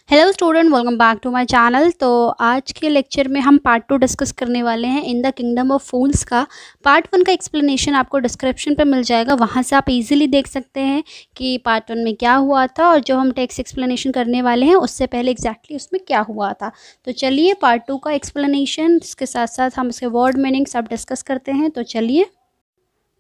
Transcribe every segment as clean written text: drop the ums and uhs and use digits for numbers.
Hello student, welcome back to my channel. तो आज के लेक्चर में हम पार्ट 2 डिस्कस करने वाले हैं इन द किंगडम ऑफ फूल्स का। पार्ट 1 का एक्सप्लेनेशन आपको डिस्क्रिप्शन पे मिल जाएगा, वहाँ से आप इजीली देख सकते हैं कि पार्ट 1 में क्या हुआ था और जो हम टेक्स्ट एक्सप्लेनेशन करने वाले हैं उससे पहले एग्जैक्टली उसमें क्या हुआ था। तो चलिए पार्ट 2 का एक्सप्लेनेशन इसके साथ साथ हम इसके वर्ड मीनिंग सब डिस्कस करते हैं। तो चलिए,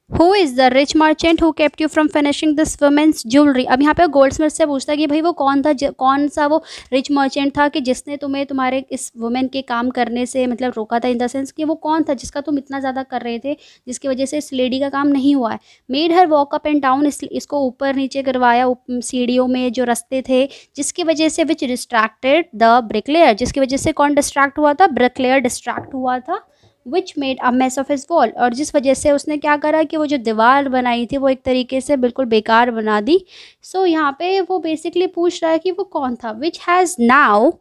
who is the rich merchant who kept you from finishing this women's jewellery. अब यहाँ पे गोल्ड स्मिथ से पूछता है कि भाई वो कौन था, कौन सा वो रिच मर्चेंट था कि जिसने तुम्हें तुम्हारे इस वुमेन के काम करने से मतलब रोका था, इन द सेंस कि वो कौन था जिसका तुम इतना ज़्यादा कर रहे थे, जिसकी वजह से इस लेडी का काम नहीं हुआ है। Made her walk up and down, इसको ऊपर नीचे करवाया सीढ़ियों में जो रास्ते थे, जिसकी वजह से विच डिस्ट्रैक्टेड द ब्रिकलेयर, जिसकी वजह से कौन डिस्ट्रैक्ट हुआ था, ब्रिकलेयर डिस्ट्रैक्ट हुआ था। Which made a mess of his wall, और जिस वजह से उसने क्या करा कि वो जो दीवार बनाई थी वो एक तरीके से बिल्कुल बेकार बना दी। सो यहाँ पे वो बेसिकली पूछ रहा है कि वो कौन था। Which has now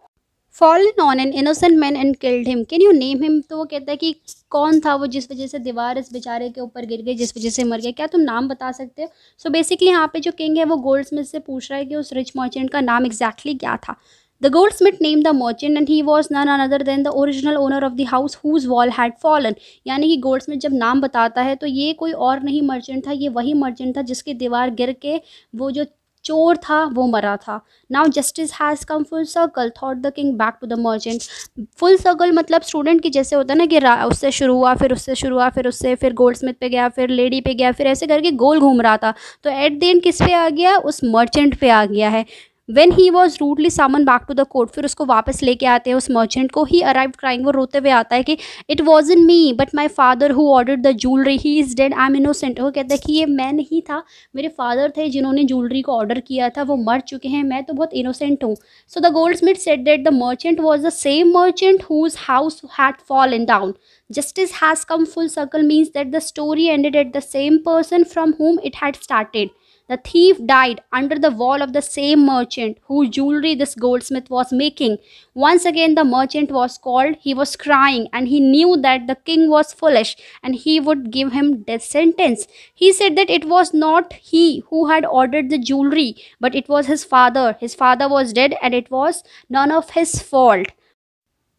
fallen on an innocent man and killed him, can you name him. तो वो कहता है कि कौन था वो जिस वजह से दीवार इस बेचारे के ऊपर गिर गई, जिस वजह से मर गया, क्या तुम नाम बता सकते हो। सो बेसिकली यहाँ पे जो किंग है वो गोल्ड स्मिथ से पूछ रहा है कि उस रिच मर्चेंट का नाम एग्जैक्टली क्या था। The goldsmith named the merchant and he was none other than the original owner of the house whose wall had fallen। यानी कि गोल्डस्मिथ जब नाम बताता है तो ये कोई और नहीं मर्चेंट था, ये वही मर्चेंट था जिसकी दीवार गिर के वो जो चोर था वो मरा था। Now justice has come full circle thought the king back to the merchant. Full circle मतलब स्टूडेंट की जैसे होता है ना कि उससे शुरू हुआ, फिर उससे शुरू हुआ, फिर उससे फिर गोल्डस्मिथ पे गया, फिर लेडी पे गया, फिर ऐसे करके गोल घूम रहा था। तो एट द एंड किस पे आ गया, उस मर्चेंट पे आ गया है। When he was rudely summoned back to the court, फिर उसको वापस लेके आते हैं उस मर्चेंट को। He arrived crying, वो रोते हुए आता है कि It wasn't me but my father who ordered the jewelry, he is dead, I'm innocent। वो कहता है कि ये मैं नहीं था, मेरे फादर थे जिन्होंने ज्वेलरी को ऑर्डर किया था, वो मर चुके हैं, मैं तो बहुत इनोसेंट हूँ। So the goldsmith said that the merchant was the same merchant whose house had fallen down। Justice has come full circle means that the story ended at the same person from whom it had started। The thief died under the wall of the same merchant whose jewelry this goldsmith was making। Once again the merchant was called, he was crying and he knew that the king was foolish and he would give him death sentence। He said that it was not he who had ordered the jewelry but it was his father। His father was dead and it was none of his fault।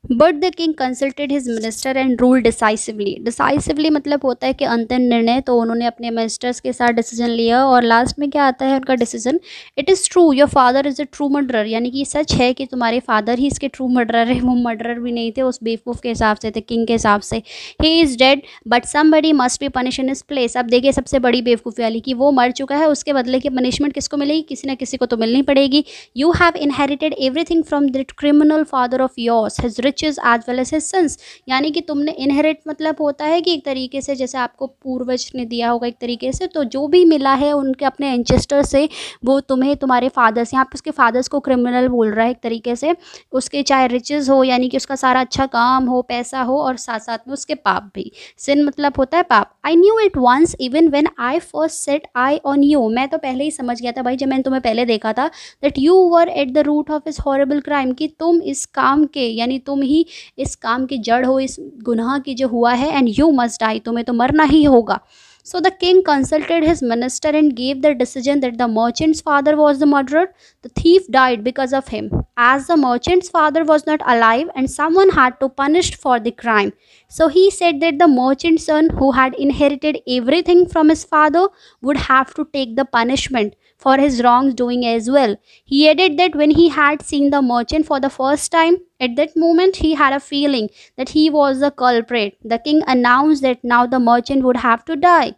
But the king consulted his minister and rule decisively. Decisively मतलब होता है कि अंतिम निर्णय, तो उन्होंने अपने ministers के साथ डिसीजन लिया और लास्ट में क्या आता है उनका decision, it is true your father is a true murderer. यानी कि सच है कि तुम्हारे फादर ही इसके ट्रू मर्डरर है, वो मर्डरर भी नहीं थे उस बेवकूफ़ के हिसाब से, थे किंग के हिसाब से। He is dead but somebody must be punish in his place. अब देखिए सबसे बड़ी बेवकूफ़ी वाली कि वो मर चुका है, उसके बदले की पनिशमेंट किसको मिलेगी, किसी ना किसी को तो मिलनी पड़ेगी। You have inherited everything from that criminal father of yours, his riches as well as his sons. यानी कि तुमने इनहेरिट मतलब होता है कि एक तरीके से जैसे आपको पूर्वज ने दिया होगा एक तरीके से, तो जो भी मिला है उनके अपने एंचेस्टर से वो तुम्हें तुम्हारे फादर्स, यहाँ पे उसके फादर्स को क्रिमिनल बोल रहा है एक तरीके से, उसके चाहे रिचेज हो यानी कि उसका सारा अच्छा काम हो, पैसा हो, और साथ साथ में उसके पाप भी। सिन मतलब होता है पाप। I knew it once even when I first set eye on you. मैं तो पहले ही समझ गया था भाई जब मैंने तुम्हें पहले देखा था, that you were at the root of this horrible crime, कि तुम इस काम के यानी तुम ही इस काम की जड़ हो, इस गुनाह की जो हुआ है, एंड यू मस्ट डाई, तुम्हें तो मरना ही होगा। So the king consulted his minister and gave the decision that the merchant's father was the murderer. The thief died because of him, as the merchant's father was not alive and someone had to punish for the crime. So he said that the merchant's son, who had inherited everything from his father, would have to take the punishment for his wrongdoing as well. He added that when he had seen the merchant for the first time, at that moment he had a feeling that he was the culprit. The king announced that now the merchant would have to die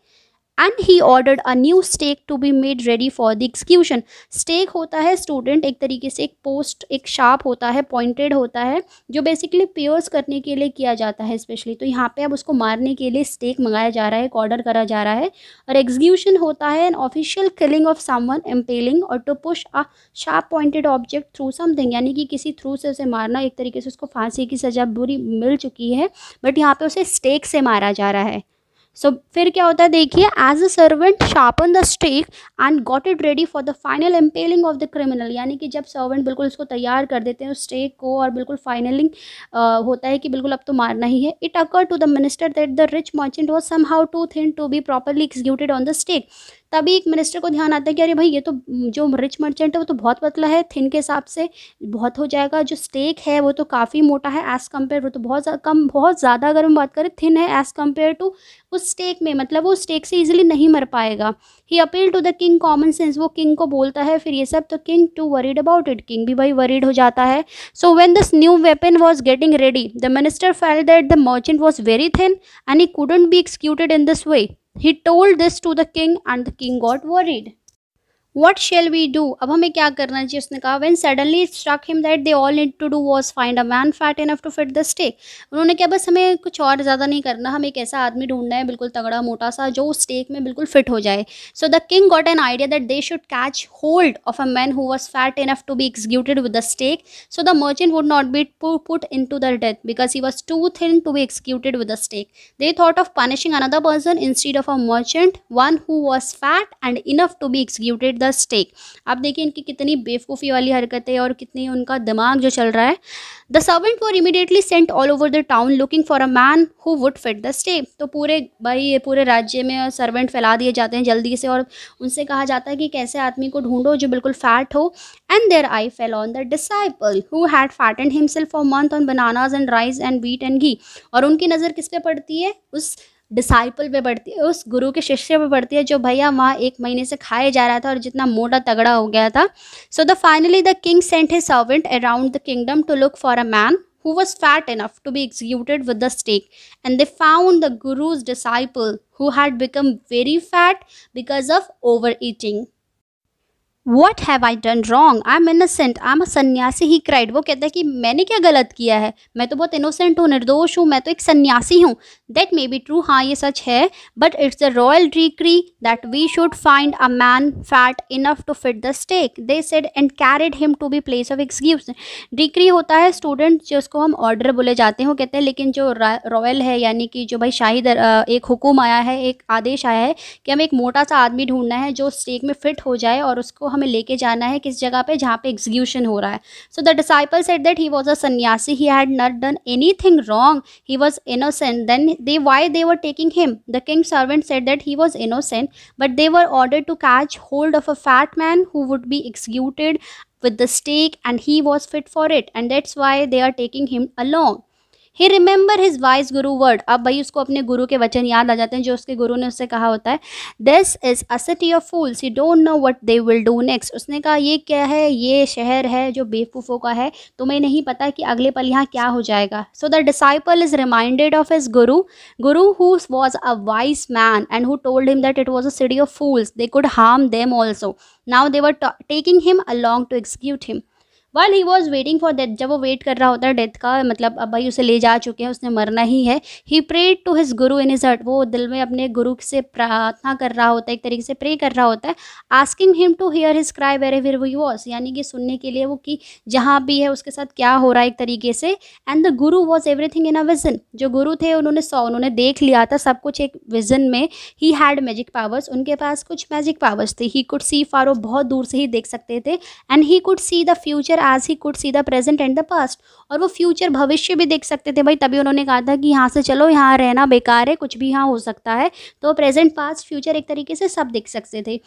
and he ordered a new stake to be made ready for the execution। Stake होता है student एक तरीके से एक post, एक sharp होता है, pointed होता है, जो बेसिकली पियर्स करने के लिए किया जाता है स्पेशली। तो यहाँ पे अब उसको मारने के लिए स्टेक मंगाया जा रहा है, एक ऑर्डर करा जा रहा है। और एग्जीक्यूशन होता है an official killing of someone, impaling और to push a sharp pointed object through something, यानी कि किसी थ्रू से उसे मारना, एक तरीके से उसको फांसी की सजा बुरी मिल चुकी है बट यहाँ पे उसे स्टेक से मारा जा रहा है। फिर क्या होता है देखिए, as a servant sharpen the stake and got it ready for the final impaling of the criminal. यानी कि जब सर्वेंट बिल्कुल उसको तैयार कर देते हैं उस स्टेक को और बिल्कुल फाइनलिंग होता है कि बिल्कुल अब तो मारना ही है। It occur to the minister that the rich merchant was somehow too thin to be properly executed on the stake. तभी एक मिनिस्टर को ध्यान आता है कि अरे भाई, ये तो जो रिच मर्चेंट है वो तो बहुत पतला है, थिन के हिसाब से बहुत हो जाएगा। जो स्टेक है वो तो काफ़ी मोटा है एज़ कम्पेयर, वो तो बहुत ज़्यादा अगर हम बात करें थिन है एज़ कम्पेयर टू उस स्टेक में, मतलब वो स्टेक से इजीली नहीं मर पाएगा। He appeal to the king common sense, वो किंग को बोलता है फिर ये सब, तो king too worried about it, king भी भाई वरीड हो जाता है। So when this new weapon was getting ready, the minister felt that the merchant was very thin and he couldn't be executed in this way. He told this to the king and the king got worried. What shall we do? अब हमें क्या करना चाहिए, उसने कहा। When suddenly it struck him that they all need to do was find a man fat enough to fit the stake. उन्होंने क्या, बस हमें कुछ और ज़्यादा नहीं करना, हमें एक ऐसा आदमी ढूंढना है बिल्कुल तगड़ा मोटा सा जो उस स्टेक में बिल्कुल फिट हो जाए। So the king got an idea that they should catch hold of a man who was fat enough to be executed with the stake, so the merchant would not be put into the death because he was too thin to be executed with the stake. They thought of punishing another person instead of a merchant, one who was fat and enough to be executed the stake. आप देखिए इनकी कितनी बेवकूफ़ी वाली हरकतें और कितनी उनका दिमाग जो चल रहा है। The servant were immediately sent all over the town looking for a man who would fit the stake. तो पूरे भाई ये पूरे राज्य में सर्वेंट फैला दिए जाते हैं जल्दी से और उनसे कहा जाता है कि कैसे आदमी को ढूंढो जो बिल्कुल फैट हो। And there I fell on the disciple who had fattened himself for month on bananas and rice and wheat and ghee. और उनकी नज़र किस पे पड़ती है, उस डिसाइपल पे पड़ती है, उस गुरु के शिष्य पे पड़ती है जो भैया वहाँ 1 महीने से खाए जा रहा था और जितना मोटा तगड़ा हो गया था। So the finally the king sent his servant around the kingdom to look for a man who was fat enough to be executed with the stake, and they found the guru's disciple who had become very fat because of overeating. What have I done wrong, I am innocent, I am a sanyasi, he cried. वो कहता है कि मैंने क्या गलत किया है, मैं तो बहुत इनोसेंट हूँ, निर्दोष हूँ, मैं तो एक सन्यासी हूँ। दैट मे बी ट्रू, हाँ ये सच है, but it's the royal decree that we should find a man fat enough to fit the stake, they said and carried him to be place of excuse. Decree होता है student जिसको हम order बोले जाते हैं, वो कहते हैं, लेकिन जो रॉयल है यानी कि जो भाई शाही एक हुक्म आया है, एक आदेश आया है कि हमें एक मोटा सा आदमी ढूंढना है जो स्टेक में फिट हो जाए और उसको हमें लेके जाना है किस जगह पे जहाँ पे एग्जीक्यूशन हो रहा है। So the disciple said that he was a sanyasi, he had not done anything wrong, he was innocent, then they why they were taking him. The king servant said that he was innocent but they were ordered to catch hold of a fat man who would be executed with the stake and he was fit for it and that's why they are taking him along. He remember his wise Guru word. अब भाई उसको अपने गुरु के वचन याद आ जाते हैं जो उसके गुरु ने उससे कहा होता है। This is a city of fools, you don't know what they will do next. उसने कहा ये क्या है, ये शहर है जो बेवकूफ़ों का है, तुम्हें नहीं पता कि अगले पल यहाँ क्या हो जाएगा। So the disciple is reminded of his guru who was a wise man and who told him that it was a city of fools, they could harm them also, now they were taking him along to execute him. While he was waiting for death, जब वो wait कर रहा होता है death का, मतलब अब भाई उसे ले जा चुके हैं, उसने मरना ही है। He prayed to his guru in his heart, वो दिल में अपने गुरु से प्रार्थना कर रहा होता है, एक तरीके से प्रे कर रहा होता है, asking him to hear his cry wherever he was, यानी कि सुनने के लिए वो कि जहाँ भी है उसके साथ क्या हो रहा है एक तरीके से। And the guru was everything in a vision, जो गुरु थे उन्होंने देख लिया था सब कुछ एक विजन में। He had magic powers, उनके पास कुछ मैजिक पावर्स थे। He could see far, बहुत दूर से ही देख सकते थे। And he could see the future as he could see the present and the past, और वो फ्यूचर भविष्य भी देख सकते थे भाई, तभी उन्होंने कहा था कि यहाँ से चलो, यहाँ रहना बेकार है, कुछ भी यहाँ हो सकता है। तो प्रेजेंट पास्ट फ्यूचर एक तरीके से सब देख सकते थे।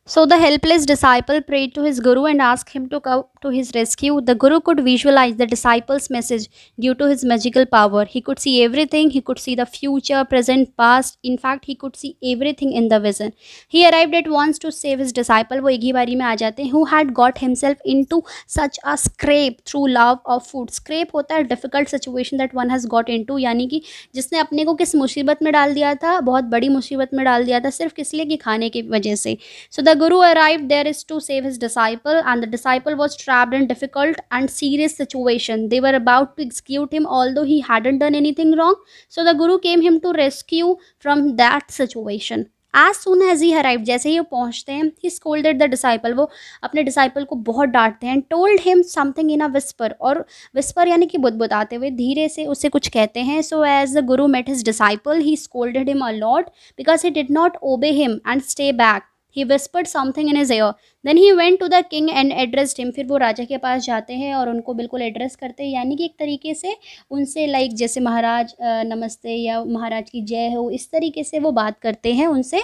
So the helpless disciple prayed to his guru and asked him to come to his rescue. The guru could visualize the disciple's message due to his magical power. He could see everything. He could see the future, present, past. In fact, he could see everything in the vision. He arrived at once to save his disciple. वो एक ही बारी में आ जाते हैं। Who had got himself into such a scrape through love of food. Scrape होता है difficult situation that one has got into, यानी कि जिसने अपने को किस मुसीबत में डाल दिया था, बहुत बड़ी मुसीबत में डाल दिया था सिर्फ किस लिए कि खाने की वजह से। So the guru arrived there is to save his disciple, and the disciple was trapped in difficult and serious situation. They were about to execute him although he hadn't done anything wrong. So the guru came him to rescue from that situation. As soon as he arrived, जैसे ही वो पहुँचते हैं, he scolded the disciple, वो अपने disciple को बहुत डांटते हैं। told him something in a whisper, और whisper यानी कि बुदबुदाते हुए धीरे से उससे कुछ कहते हैं। So as the guru met his disciple, he scolded him a lot because he did not obey him and stay back. He whispered something in his ear. Then he went to the king and addressed him. फिर वो राजा के पास जाते हैं और उनको बिल्कुल address करते हैं, यानी कि एक तरीके से उनसे लाइक जैसे महाराज नमस्ते या महाराज की जय हो, इस तरीके से वो बात करते हैं उनसे।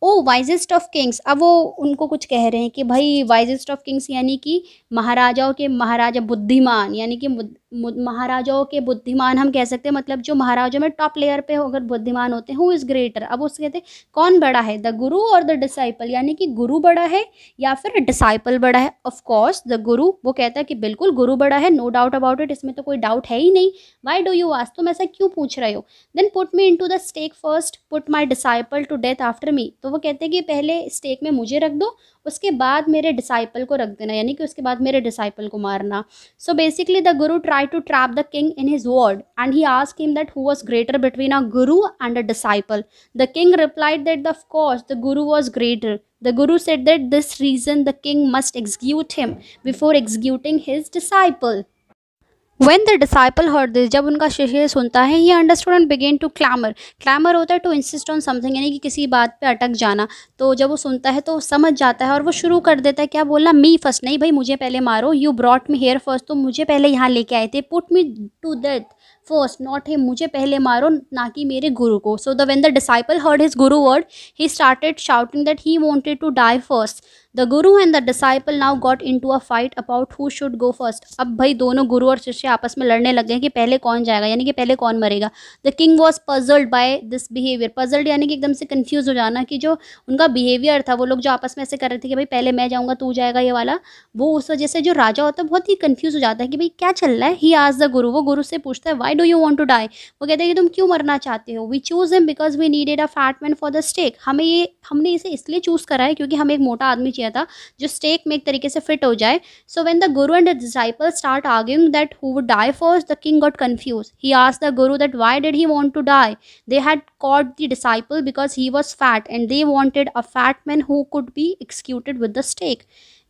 ओ वाइजेस्ट ऑफ किंग्स, अब वो उनको कुछ कह रहे हैं कि भाई वाइजेस्ट ऑफ किंग्स यानी कि महाराजाओं के महाराजा, बुद्धिमान, यानी कि महाराजाओं के बुद्धिमान हम कह सकते हैं, मतलब जो महाराजाओं में टॉप लेयर पे अगर बुद्धिमान होते हैं, हु इज़ ग्रेटर। अब उससे कहते हैं कौन बड़ा है, द गुरु और द डिसाइपल, यानी कि गुरु बड़ा है या फिर डिसाइपल बड़ा है। ऑफ कोर्स द गुरु, वो कहता है कि बिल्कुल गुरु बड़ा है, नो डाउट अबाउट इट, इसमें तो कोई डाउट है ही नहीं। वाई डू यू आस्क, तुम ऐसा क्यों पूछ रहे हो। Then put me into the stake first, put my disciple to death after me, तो वो कहते हैं कि पहले स्टेक में मुझे रख दो, उसके बाद मेरे डिसाइपल को रख देना, यानी कि उसके बाद मेरे डिसाइपल को मारना। So basically the guru try to trap the king in his word and he asked him that who was greater between a guru and a disciple. The king replied that of course the guru was greater. The Guru said that this reason the king must execute him before executing his disciple. When the disciple heard this, जब उनका शिष्य सुनता है, he understood and began to clamor. Clamor होता है to insist on something, यानी कि किसी बात पे अटक जाना। तो जब वो सुनता है तो समझ जाता है और वो शुरू कर देता है क्या बोलना, मी फर्स्ट, नहीं भाई मुझे पहले मारो, you brought me here first, तुम मुझे पहले यहाँ लेके आए थे, put me to death first not him, मुझे पहले मारो ना कि मेरे गुरु को। So the when the disciple heard his guru word he started shouting that he wanted to die first. The guru and the disciple now got into a fight about who should go first. अब भाई दोनों गुरु और शिष्य आपस में लड़ने लग गए कि पहले कौन जाएगा, यानी कि पहले कौन मरेगा। The king was puzzled by this behaviour, puzzled यानी कि एकदम से कन्फ्यूज हो जाना, कि जो उनका बिहेवियर था, वो लोग जो आपस में ऐसे कर रहे थे कि भाई पहले मैं जाऊँगा तू जाएगा ये वाला, वो उस वजह से जो राजा होता है बहुत ही कन्फ्यूज हो जाता है कि भाई क्या चल रहा है। ही आस्क्ड द गुरु, वो गुरु से पूछता है why do you want to die, वो कहते हैं कि तुम क्यों मरना चाहते हो। We choose him because we needed a fat man for the stake, हमने इसे इसलिए चूज करा है क्योंकि हमें एक मोटा आदमी चाहिए था जो स्टेक में एक तरीके से फिट हो जाए। So when the guru and the disciple start arguing that who would die first, the king got confuse. He asked the guru that why did he want to die. They had caught the disciple because he was fat and they wanted a fat man who could be executed with the stake.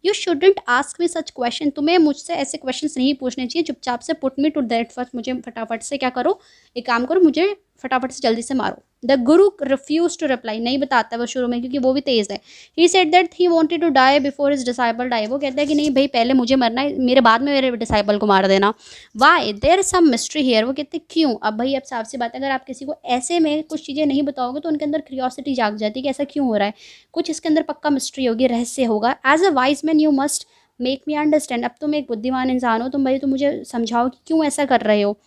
You shouldn't ask me such question, तुम्हें मुझसे ऐसे questions नहीं पूछने चाहिए, चुपचाप से put me to death first, मुझे फटाफट से क्या करो, एक काम करो, मुझे फटाफट से जल्दी से मारो। The Guru refuse to reply, नहीं बताता वो शुरू में क्योंकि वो भी तेज है। He said that he wanted to die before his disciple die, वो कहता है कि नहीं भाई पहले मुझे मरना है, मेरे बाद में मेरे डिसाइपल को मार देना। Why there is some mystery here, वो कहते हैं क्यों। अब भाई अब साफ सी बात है, अगर आप किसी को ऐसे में कुछ चीज़ें नहीं बताओगे तो उनके अंदर क्यूरियोसिटी जाग जाती है कि ऐसा क्यों हो रहा है, कुछ इसके अंदर पक्का मिस्ट्री होगी, रहस्य होगा। As a wise man you must make me understand, अब तुम एक बुद्धिमान इंसान हो, तुम भाई तुम मुझे समझाओ कि क्यों ऐसा कर रहे हो।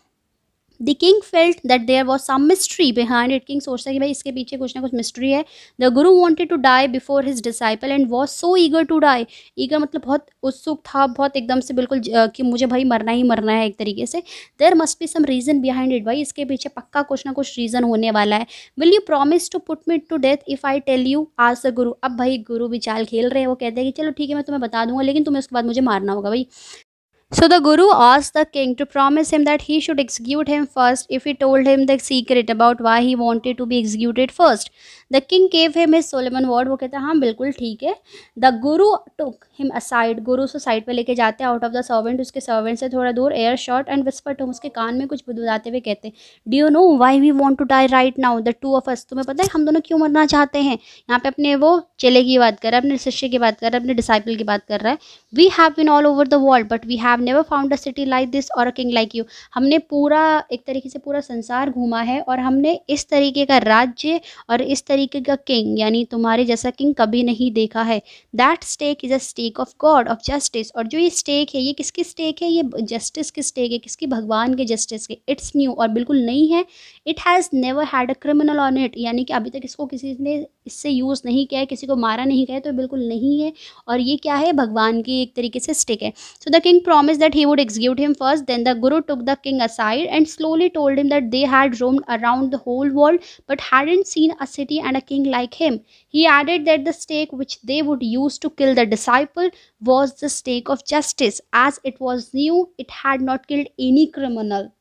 The king felt that there was some mystery behind it, king सोचता है कि भाई इसके पीछे कुछ ना कुछ मिस्ट्री है। The guru wanted to die before his disciple and was so eager to die, eager मतलब बहुत उत्सुक था, बहुत एकदम से बिल्कुल कि मुझे भाई मरना ही मरना है एक तरीके से। There must be some reason behind it, भाई इसके पीछे पक्का कुछ ना कुछ रीज़न होने वाला है। Will you promise to put me to death if I tell you, asked the guru. अब भाई गुरु भी चाल खेल रहे हैं, वो कहते हैं कि चलो ठीक है मैं तुम्हें बता दूंगा, लेकिन तुम्हें उसके बाद मुझे मारना होगा भाई। So the Guru asked the king to promise him that he should execute him first if he told him the secret about why he wanted to be executed first. The king gave him his solemn word, वो कहता है हाँ बिल्कुल ठीक है। The Guru took him aside, गुरु उसको side पे लेके जाते हैं, आउट ऑफ द सर्वेंट, उसके सर्वेंट से थोड़ा दूर, air shot and whisper to, उसके कान में कुछ बुदबुदाते हुए कहते हैं, do you know why we want to die right now the two of us, तुम्हें पता है हम दोनों क्यों मरना चाहते हैं। यहाँ पे अपने वो चेले की बात कर रहा है, अपने शिष्य की बात कर रहा है, अपने डिसाइपल की बात कर रहा है। We have been all over the world but we have never found a city like this और अ किंग लाइक यू, हमने पूरा एक तरीके से पूरा संसार घूमा है और हमने इस तरीके का राज्य और इस तरीके का किंग यानी तुम्हारे जैसा किंग कभी नहीं देखा है। That stake is a stake of god of justice, और जो ये स्टेक है ये किसकी स्टेक है, ये जस्टिस की स्टेक है, किसकी, भगवान के जस्टिस के। इट्स न्यू, और बिल्कुल नहीं है। It has never had a criminal on it, यानी कि अभी तक इसको किसी ने इससे यूज़ नहीं किया है, किसी को मारा नहीं गया, तो बिल्कुल नहीं है। और ये क्या है, भगवान की एक तरीके से स्टिक है। So the king promise that he would execute him first. Then the Guru took the king aside and slowly told him that they had roamed around the whole world but hadn't seen a city and a king like him. He added that the stake which they would use to kill the disciple was the stake of justice, as it was new, it had not killed any criminal.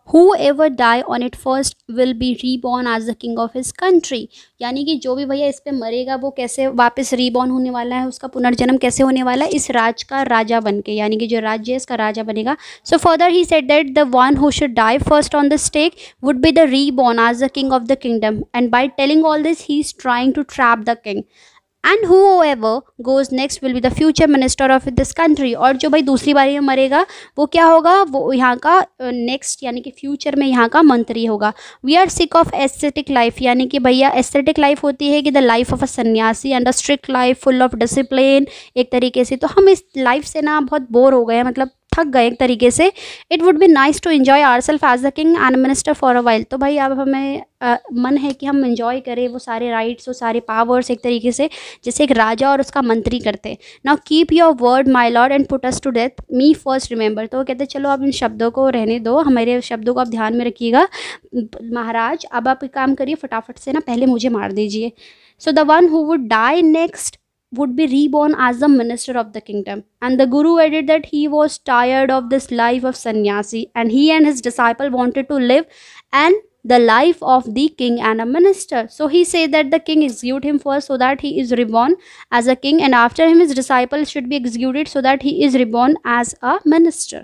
Whoever die on it first will be reborn as the king of his country, यानी कि जो भी भैया इस पे मरेगा वो कैसे वापस रीबॉर्न होने वाला है, उसका पुनर्जन्म कैसे होने वाला है, इस राज का राजा बनके, यानी कि जो राज्य है इसका राजा बनेगा। So further he said that the one who should die first on the stake would be the reborn as the king of the kingdom, and by telling all this he is trying to trap the king. And whoever goes next will be the future minister of this country। और जो भाई दूसरी बारी में मरेगा वो क्या होगा, वो यहाँ का नेक्स्ट यानी कि फ्यूचर में यहाँ का मंत्री होगा। We are sick of aesthetic life, यानी कि भैया एस्थेटिक लाइफ होती है कि द लाइफ ऑफ अ सन्यासी and a strict life full of discipline, एक तरीके से। तो हम इस लाइफ से ना बहुत बोर हो गए हैं, मतलब थक गए एक तरीके से। It would be nice to enjoy our self as the king and minister for a while. तो भाई अब हमें मन है कि हम इन्जॉय करें वो सारे राइट्स, वो सारे पावर्स एक तरीके से जैसे एक राजा और उसका मंत्री करते। Now keep your word my lord and put us to death, me first remember. तो वो कहते चलो आप इन शब्दों को रहने दो, हमारे शब्दों को आप ध्यान में रखिएगा महाराज। अब आप एक काम करिए, फटाफट से ना पहले मुझे मार दीजिए। So the one who would die next would be reborn as the minister of the kingdom। And the guru added that he was tired of this life of sannyasi and he and his disciple wanted to live and the life of the king and a minister। So he said that the king execute him first so that he is reborn as a king, and after him his disciple should be executed so that he is reborn as a minister।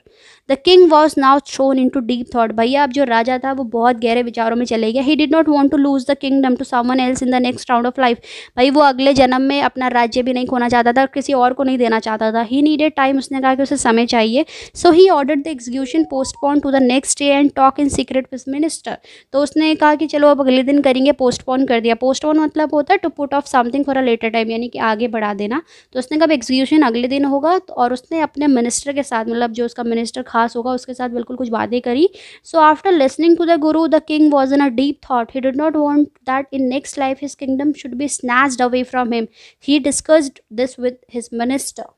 The king was now thrown into deep thought। भैया अब जो राजा था वो बहुत गहरे विचारों में चले गया। He did not want to lose the kingdom to someone else in the next round of life। भाई वो अगले जन्म में अपना राज्य भी नहीं खोना चाहता था, किसी और को नहीं देना चाहता था। He needed time, उसने कहा कि उसे समय चाहिए। So he ordered the execution postponed to the next day and talk in secret with minister। तो उसने कहा कि चलो अब अगले दिन करेंगे, पोस्टपोन कर दिया। पोस्टपोन मतलब होता है to put off something for a later time, यानी कि आगे बढ़ा देना। तो उसने कहा एग्जीक्यूशन अगले दिन होगा, और उसने अपने मिनिस्टर के साथ, मतलब जो उसका मिनिस्टर खास होगा उसके साथ बिल्कुल कुछ बातें करी। So after listening to the guru the king was in a deep thought. He did not want that in next life his kingdom should be snatched away from him. He discussed this with his minister.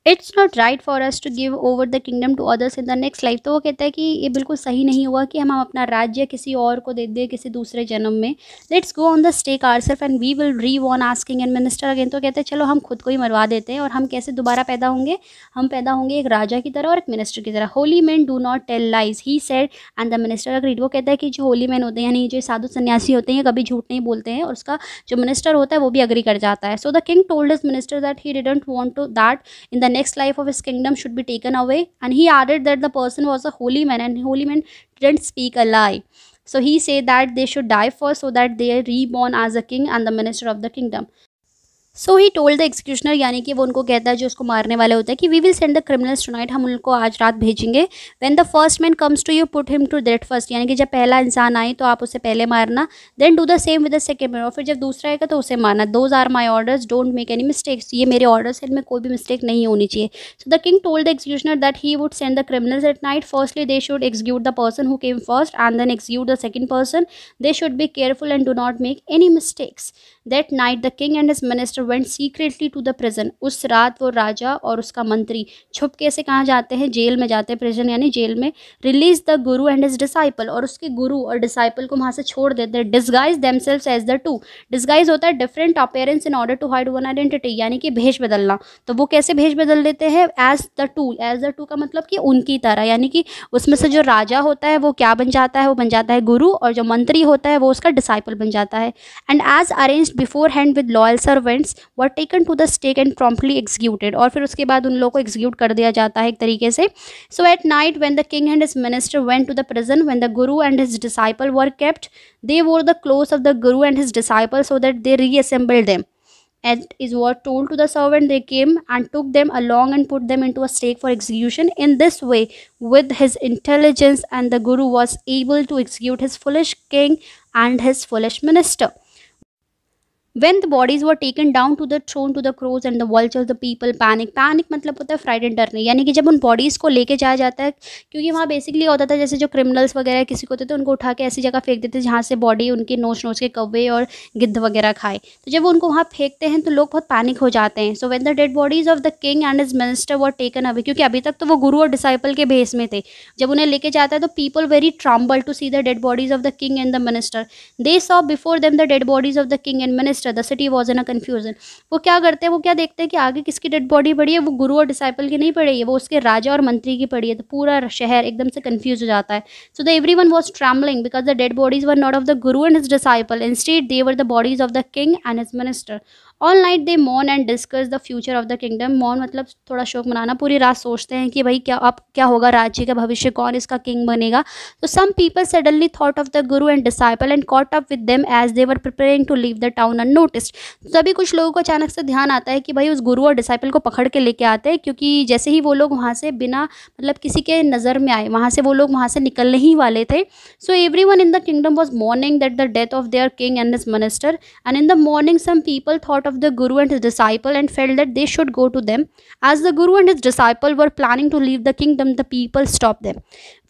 It's not right for us to give over the kingdom to others in the next life. तो वो कहता है कि ये बिल्कुल सही नहीं हुआ कि हम अपना राज्य किसी और को दे दें किसी दूसरे जन्म में। Let's go on the stake ourselves and we will reborn as king and minister again. तो कहते हैं चलो हम खुद को ही मरवा देते हैं, और हम कैसे दोबारा पैदा होंगे, हम पैदा होंगे एक राजा की तरह और एक मिनिस्टर की तरह। Holy man do not tell lies he said and the minister agreed. वो कहता है कि जो होली मैन होते हैं यानी जो साधु सन्यासी होते हैं ये कभी झूठ नहीं बोलते हैं, और उसका जो मिनिस्टर होता है वो भी अग्री कर जाता है। So the king told his minister that he didn't want to that in the next life of his kingdom should be taken away, and he added that the person was a holy man and holy man didn't speak a lie। So he said that they should die first so that they are reborn as a king and the minister of the kingdom। So he told the executioner, यानी कि वो उनको कहता है जो उसको मारने वाले होता है कि we will send the criminals tonight, हम उनको आज रात भेजेंगे। When the first man comes to you put him to death first, यानी कि जब पहला इंसान आए तो आप उसे पहले मारना। Then do the same with the second man, और फिर जब दूसरा आएगा तो उसे मारना। Those are my orders, don't make any mistakes, ये मेरे ऑर्डर्स हैं, इनमें कोई भी मिस्टेक नहीं होनी चाहिए। So the king told the executioner that he would send the criminals at night. Firstly they should execute the person who came first and then execute the second person. They should be careful and do not make any mistakes. That night the king and his minister went secretly to the prison. उस रात वो राजा और उसका मंत्री छुपके से कहाँ जाते हैं, जेल में जाते हैं, प्रिजन यानी जेल में। Release the guru and his disciple, और उसके गुरु और डिसाइपल को वहाँ से छोड़ देते हैं। Disguise themselves as the two, disguise होता है different appearance in order to hide one identity, यानी कि भेष बदलना। तो वो कैसे भेष बदल देते हैं, as the two. As the two का मतलब कि उनकी तरह, यानी कि उसमें से जो राजा होता है वो क्या बन जाता है, वो बन जाता है गुरु, और जो मंत्री होता है वो उसका डिसाइपल बन जाता है। And as arrange beforehand with loyal servants were taken to the stake and promptly executed, और फिर उसके बाद उन लोगों को एग्जीक्यूट कर दिया जाता है एक तरीके से। So at night when the king and his minister went to the prison, when the guru and his disciple were kept, they wore the clothes of the guru and his disciple so that they reassembled them, and is what told to the servant. They came and took them along and put them into a stake for execution. In this way, with his intelligence, and the guru was able to execute his foolish king and his foolish minister। When the bodies were taken down to the throne to the crows and the vultures, the people panic। Panic मतलब होता है फ्राइडेंड, डरने, यानी कि जब उन bodies को लेके जाया जाता है, क्योंकि वहाँ बेसिकली होता था जैसे जो क्रिमिनल्स वगैरह किसी को होते थे उनको उठा के ऐसी जगह फेंक देते जहाँ से बॉडी उनकी नोच नोच के कौवे और गिद्ध वगैरह खाए। तो जब उनको वहाँ फेंकते हैं तो लोग बहुत पैनिक हो जाते हैं। सो when the dead bodies of the king and his minister were taken away, क्योंकि अभी तक तो वो गुरु और डिसाइपल के भेस में थे, जब उन्हें लेके जाता है तो people very tremble to see the dead bodies of the king and the minister. They saw before them the dead bodies of the king and minister, the city was in confusion. वो क्या करते हैं, वो क्या देखते हैं कि आगे किसकी डेड बॉडी पड़ी है, वो गुरु और डिसाइपल की नहीं पड़ी है, वो उसके राजा और मंत्री की पड़ी है। तो पूरा शहर एकदम से कंफ्यूज हो जाता है। So the everyone was trembling because the dead bodies were not of the guru and his disciple, instead they were the bodies of the king and his minister. All night they mourn and discuss the future of the kingdom. Mourn मतलब थोड़ा शोक मनाना, पूरी रात सोचते हैं कि भाई क्या अब क्या होगा, राज्य का भविष्य, कौन इसका किंग बनेगा। तो some people suddenly thought of the guru and disciple and caught up with them as they were preparing to leave the town unnoticed. तभी कुछ लोगों को अचानक से ध्यान आता है कि भाई उस गुरु और डिसाइपल को पकड़ के लेके आते हैं, क्योंकि जैसे ही वो लोग वहाँ से बिना मतलब किसी के नज़र में आए, वहाँ से वो लोग वहाँ से निकलने ही वाले थे। So everyone in the kingdom was mourning that the death of their king and his minister, and in the morning some people thought of the guru and his disciple and felt that they should go to them. As the guru and his disciple were planning to leave the kingdom, the people stop them.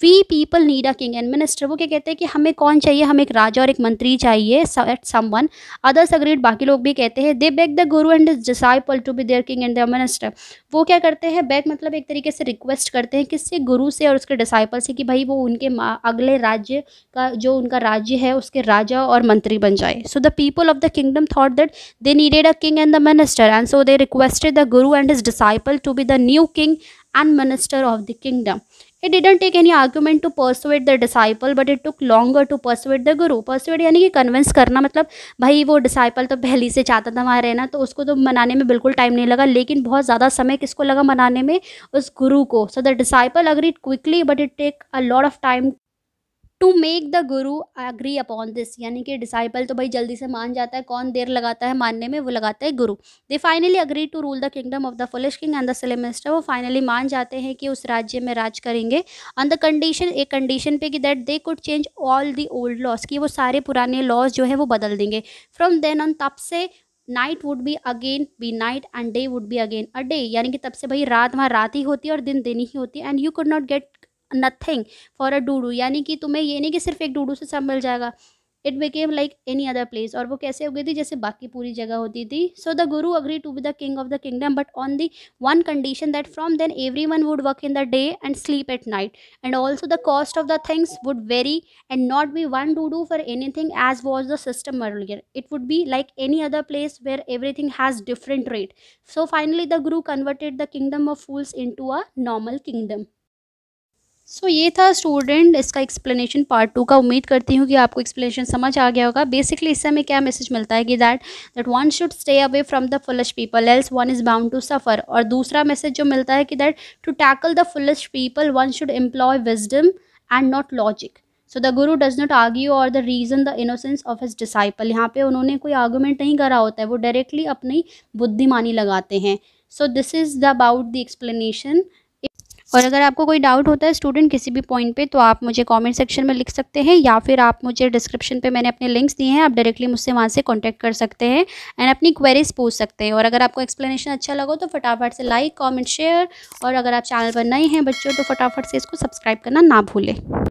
We people need a king and minister. वो क्या कहते हैं कि हमें कौन चाहिए, हमें एक राजा और एक मंत्री चाहिए, समवन। अदर्स अग्रीड, बाकी लोग भी कहते हैं। They beg the guru and his disciple to be their king and their minister. वो क्या करते हैं, बेग मतलब एक तरीके से रिक्वेस्ट करते हैं, किससे, गुरु से और उसके डिसाइपल से, कि भाई वो उनके अगले राज्य का, जो उनका राज्य है, उसके राजा और मंत्री बन जाए। So the people of the kingdom thought that they needed a king and the minister, and so they requested the guru and his disciple to be the new king and minister of the kingdom. It didn't take any argument to persuade the disciple, but it took longer to persuade the guru. Persuade यानी कि convince करना, मतलब भाई वो disciple तो पहले से चाहता था वहाँ रहना, तो उसको तो मनाने में बिल्कुल टाइम नहीं लगा, लेकिन बहुत ज़्यादा समय किसको लगा मनाने में, उस गुरु को। So the disciple agreed quickly but it take a lot of time to make the guru agree upon this. यानी कि डिसाइपल तो भाई जल्दी से मान जाता है, कौन देर लगाता है मानने में, वो लगाता है गुरु। They finally agree to rule the kingdom of the foolish king and the silly minister. वो फाइनली मान जाते हैं कि उस राज्य में राज करेंगे, ऑन द कंडीशन, एक कंडीशन पे, कि that they could change all the old laws, कि वो सारे पुराने लॉज जो है वो बदल देंगे। फ्रॉम देन ऑन, तब से night would be again be night and day would be again a day. यानी कि तब से भाई रात वहाँ रात ही होती है और दिन दिन ही होती है। And you could not get nothing for a डूडू, यानी कि तुम्हें ये नहीं कि सिर्फ एक डूडू से सब मिल जाएगा। It became like any other place, और वो कैसे हो गई थी, जैसे बाकी पूरी जगह होती थी। So the guru agree to be the king of the kingdom, but on the one condition that from then every one would work in the day and sleep at night, and also the cost of the things would vary and not be one डूडू for anything as was the system earlier. It would be like any other place where everything has different rate. So finally the Guru converted the kingdom of fools into a normal kingdom. So ये था student इसका explanation part 2 का। उम्मीद करती हूँ कि आपको explanation समझ आ गया होगा। बेसिकली इससे हमें क्या मैसेज मिलता है कि that one should stay away from the foolish people else one is bound to suffer. और दूसरा मैसेज जो मिलता है कि that to tackle the foolish people one should employ wisdom and not logic. So the guru does not argue और the reason the innocence of his disciple. यहाँ पे उन्होंने कोई आर्गूमेंट नहीं करा होता है, वो डायरेक्टली अपनी बुद्धिमानी लगाते हैं। So this is the about the explanation. और अगर आपको कोई डाउट होता है स्टूडेंट किसी भी पॉइंट पे, तो आप मुझे कमेंट सेक्शन में लिख सकते हैं, या फिर आप मुझे डिस्क्रिप्शन पे मैंने अपने लिंक्स दिए हैं, आप डायरेक्टली मुझसे वहाँ से कांटेक्ट कर सकते हैं एंड अपनी क्वेरीज पूछ सकते हैं। और अगर आपको एक्सप्लेनेशन अच्छा लगा तो फटाफट से लाइक, कमेंट, शेयर, और अगर आप चैनल पर नए हैं बच्चों तो फटाफट से इसको सब्सक्राइब करना ना भूलें।